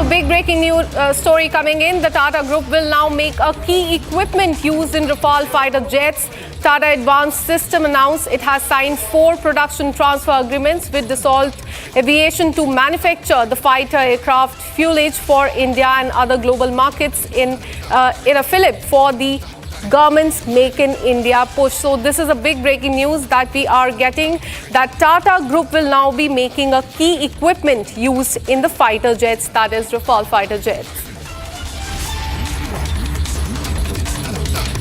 a big breaking news story coming in. The Tata Group will now make a key equipment used in Rafale fighter jets. Tata Advanced System announced it has signed 4 production transfer agreements with Dassault Aviation to manufacture the fighter aircraft fuselage for India and other global markets in a fillip for the government's Make in India push. So this is a big breaking news that we are getting, that Tata Group will now be making a key equipment used in the fighter jets, that is Rafale fighter jets.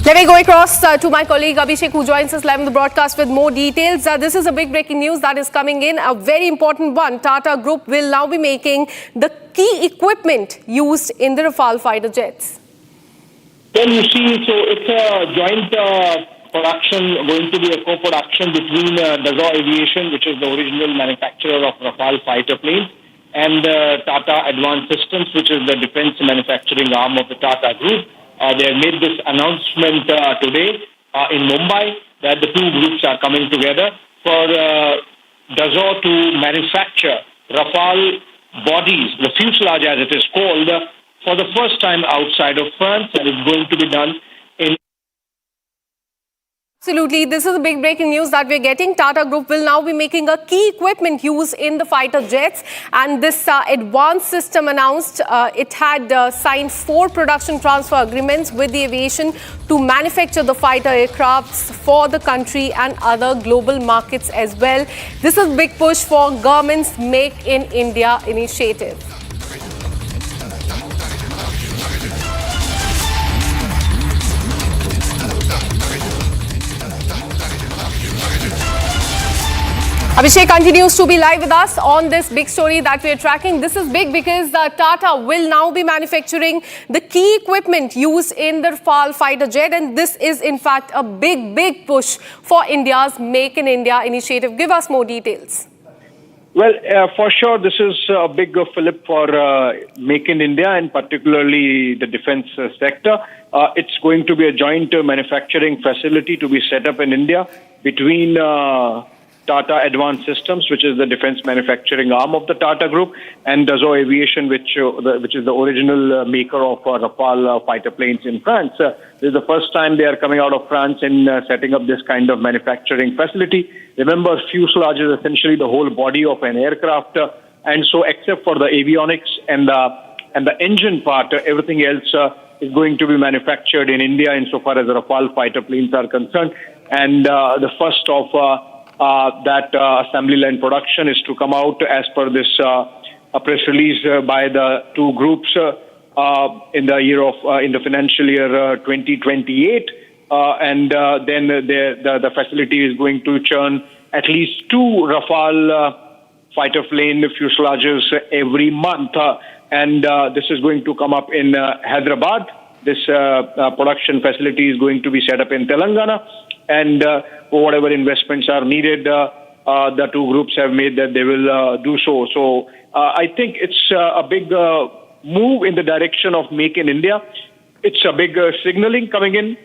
Let me go across to my colleague Abhishek, who joins us live on the broadcast with more details. This is a big breaking news that is coming in, a very important one. Tata Group will now be making the key equipment used in the Rafale fighter jets. Well, you see, so it's a joint production, going to be a co-production between Dassault Aviation, which is the original manufacturer of Rafale fighter planes, and Tata Advanced Systems, which is the defense manufacturing arm of the Tata Group. They have made this announcement today in Mumbai that the two groups are coming together for Dassault to manufacture Rafale bodies, the fuselage as it is called, for the first time outside of France, and it's going to be done in... Absolutely. This is a big breaking news that we're getting. Tata Group will now be making a key equipment used in the fighter jets. And this Advanced System announced it had signed 4 production transfer agreements with the aviation to manufacture the fighter aircrafts for the country and other global markets as well. This is a big push for government's Make in India initiative. Abhishek continues to be live with us on this big story that we are tracking. This is big because Tata will now be manufacturing the key equipment used in the Rafale fighter jet, and this is in fact a big push for India's Make in India initiative. Give us more details. Well, for sure, this is a big fillip for Make in India, and particularly the defense sector. It's going to be a joint manufacturing facility to be set up in India between Tata Advanced Systems, which is the defense manufacturing arm of the Tata Group, and Dassault Aviation, which is the original maker of Rafale fighter planes in France. This is the first time they are coming out of France and setting up this kind of manufacturing facility. Remember, fuselage is essentially the whole body of an aircraft, and so except for the avionics and the engine part, everything else is going to be manufactured in India insofar as the Rafale fighter planes are concerned. And the first of that assembly line production is to come out as per this a press release by the two groups in the financial year 2028, and then the facility is going to churn at least 2 Rafale fighter plane fuselages every month, and this is going to come up in Hyderabad. This production facility is going to be set up in Telangana, and whatever investments are needed, the two groups have made that they will do so. So I think it's a big move in the direction of Make in India. It's a big signaling coming in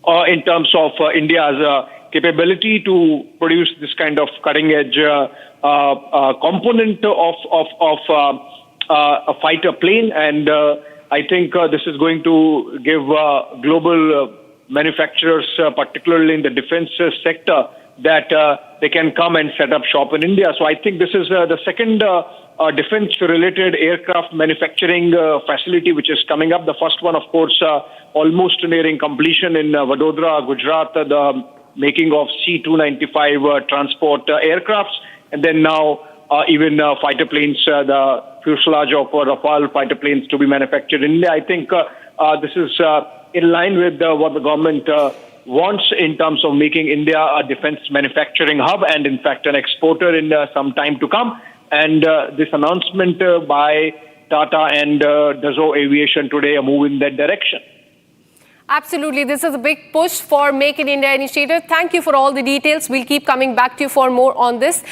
in terms of India's capability to produce this kind of cutting-edge component of a fighter plane, and I think this is going to give global manufacturers, particularly in the defense sector, that they can come and set up shop in India. So I think this is the second defense-related aircraft manufacturing facility which is coming up. The first one, of course, almost nearing completion in Vadodara, Gujarat, the making of C-295 transport aircrafts, and then now even fighter planes, the fuselage of Rafale fighter planes to be manufactured in India. I think this is in line with what the government wants in terms of making India a defense manufacturing hub and, in fact, an exporter in some time to come. And this announcement by Tata and Dassault Aviation today a move in that direction. Absolutely. This is a big push for Make in India initiative. Thank you for all the details. We'll keep coming back to you for more on this.